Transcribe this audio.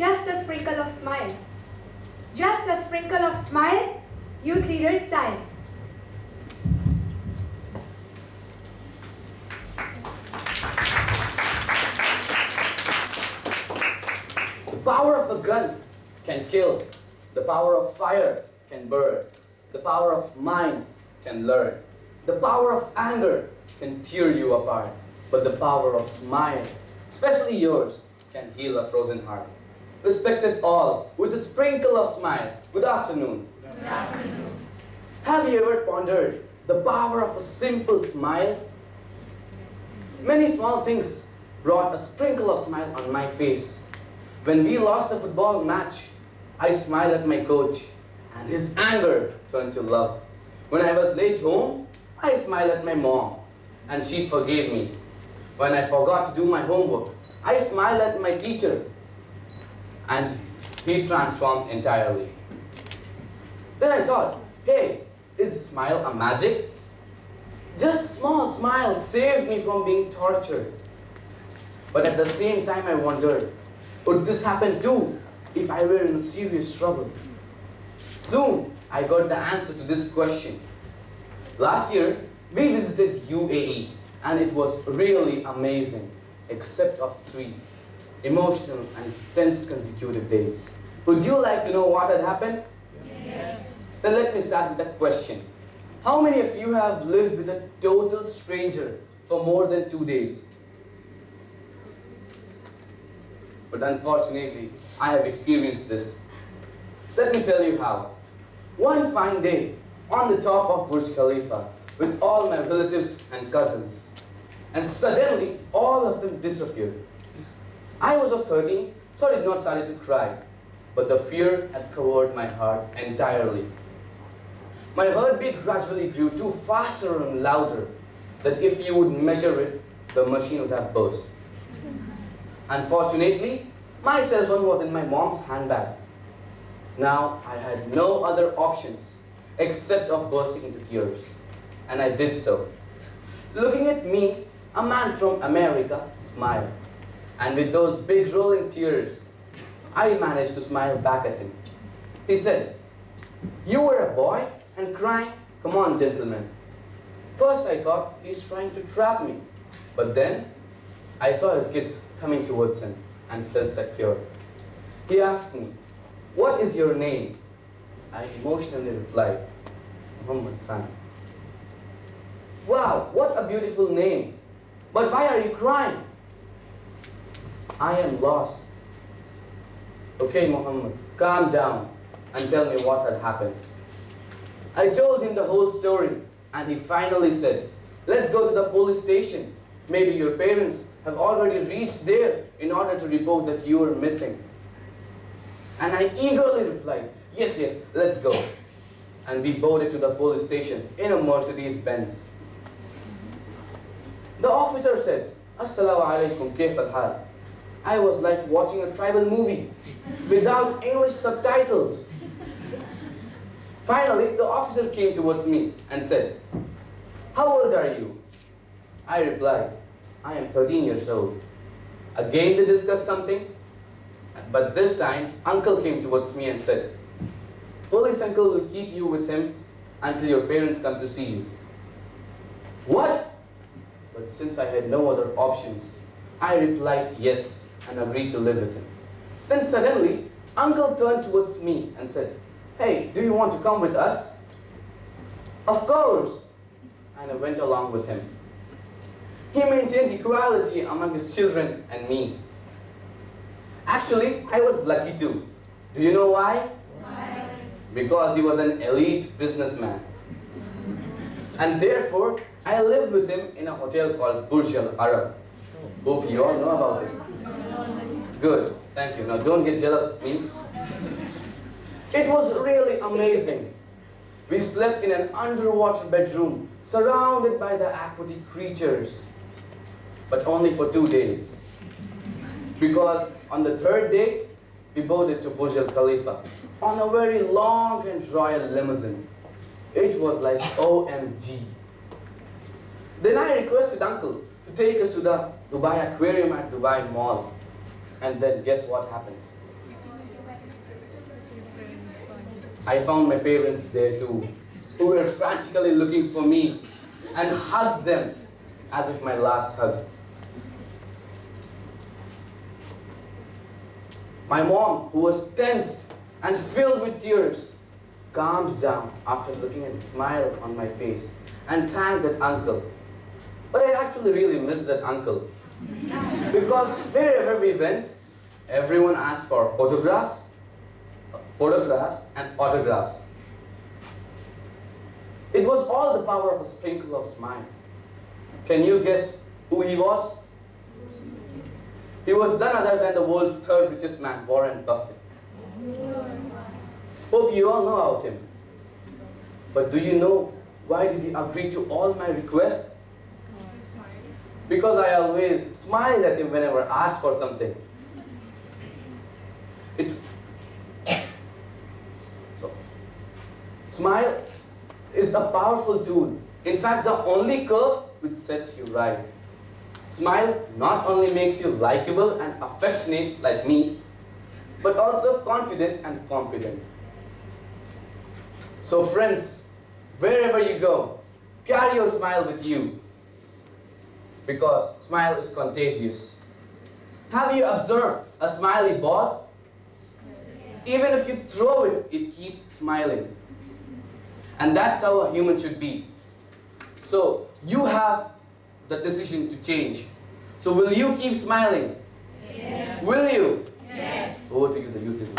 Just a sprinkle of smile. Just a sprinkle of smile. Youth leader Saaim. The power of a gun can kill. The power of fire can burn. The power of mind can learn. The power of anger can tear you apart. But the power of smile, especially yours, can heal a frozen heart. Respected all, with a sprinkle of smile, good afternoon. Good afternoon. Have you ever pondered the power of a simple smile? Many small things brought a sprinkle of smile on my face. When we lost a football match, I smiled at my coach, and his anger turned to love. When I was late home, I smiled at my mom, and she forgave me. When I forgot to do my homework, I smiled at my teacher, and he transformed entirely. Then I thought, hey, is a smile a magic? Just a small smile saved me from being tortured. But at the same time I wondered, would this happen too if I were in serious trouble? Soon I got the answer to this question. Last year we visited UAE and it was really amazing, except of 3 emotional and tense consecutive days. Would you like to know what had happened? Yes. Then let me start with a question. How many of you have lived with a total stranger for more than 2 days? But unfortunately, I have experienced this. Let me tell you how. One fine day, on the top of Burj Khalifa, with all my relatives and cousins, and suddenly all of them disappeared. I was of 13, so I did not start to cry, but the fear had covered my heart entirely. My heartbeat gradually grew too faster and louder that if you would measure it, the machine would have burst. Unfortunately, my cell phone was in my mom's handbag. Now I had no other options except of bursting into tears, and I did so. Looking at me, a man from America smiled, and with those big rolling tears, I managed to smile back at him. He said, "You were a boy and crying? Come on, gentlemen." First I thought he's trying to trap me, but then I saw his kids coming towards him and felt secure. He asked me, "What is your name?" I emotionally replied, "Mohammad Saaim." "Wow, what a beautiful name. But why are you crying?" "I am lost." "Okay, Mohammed, calm down and tell me what had happened." I told him the whole story, and he finally said, "Let's go to the police station. Maybe your parents have already reached there in order to report that you are missing." And I eagerly replied, yes, let's go." And we boarded to the police station in a Mercedes-Benz. The officer said, "Assalamu alaikum, kaif al-hal?" I was like watching a tribal movie without English subtitles. Finally, the officer came towards me and said, "How old are you?" I replied, "I am 13 years old." Again they discussed something, but this time uncle came towards me and said, "Police uncle will keep you with him until your parents come to see you." What? But since I had no other options, I replied yes and agreed to live with him. Then suddenly, uncle turned towards me and said, "Hey, do you want to come with us?" "Of course." And I went along with him. He maintained equality among his children and me. Actually, I was lucky too. Do you know why? Why? Because he was an elite businessman. And therefore, I lived with him in a hotel called Burj Al Arab. Hope you all know about it. Good, thank you. Now don't get jealous of me. It was really amazing. We slept in an underwater bedroom, surrounded by the aquatic creatures. But only for 2 days. Because on the 3rd day, we boarded to Burj Al Khalifa on a very long and royal limousine. It was like OMG. Then I requested uncle to take us to the Dubai Aquarium at Dubai Mall. And then guess what happened? I found my parents there too, who were frantically looking for me, and hugged them as if my last hug. My mom, who was tensed and filled with tears, calmed down after looking at the smile on my face and thanked that uncle. But I actually really missed that uncle. Because wherever we went, everyone asked for photographs and autographs. It was all the power of a sprinkle of smile. Can you guess who he was? He was none other than the world's third richest man, Warren Buffett. Hope you all know about him. But do you know why did he agree to all my requests? Because I always smiled at him whenever asked for something. Smile is a powerful tool. In fact, the only curve which sets you right. Smile not only makes you likable and affectionate like me, but also confident and competent. So friends, wherever you go, carry your smile with you. Because smile is contagious. Have you observed a smiley ball? Even if you throw it, it keeps smiling. And that's how a human should be. So you have the decision to change. So will you keep smiling? Yes. Will you? Yes. Over to you, the youth leaders.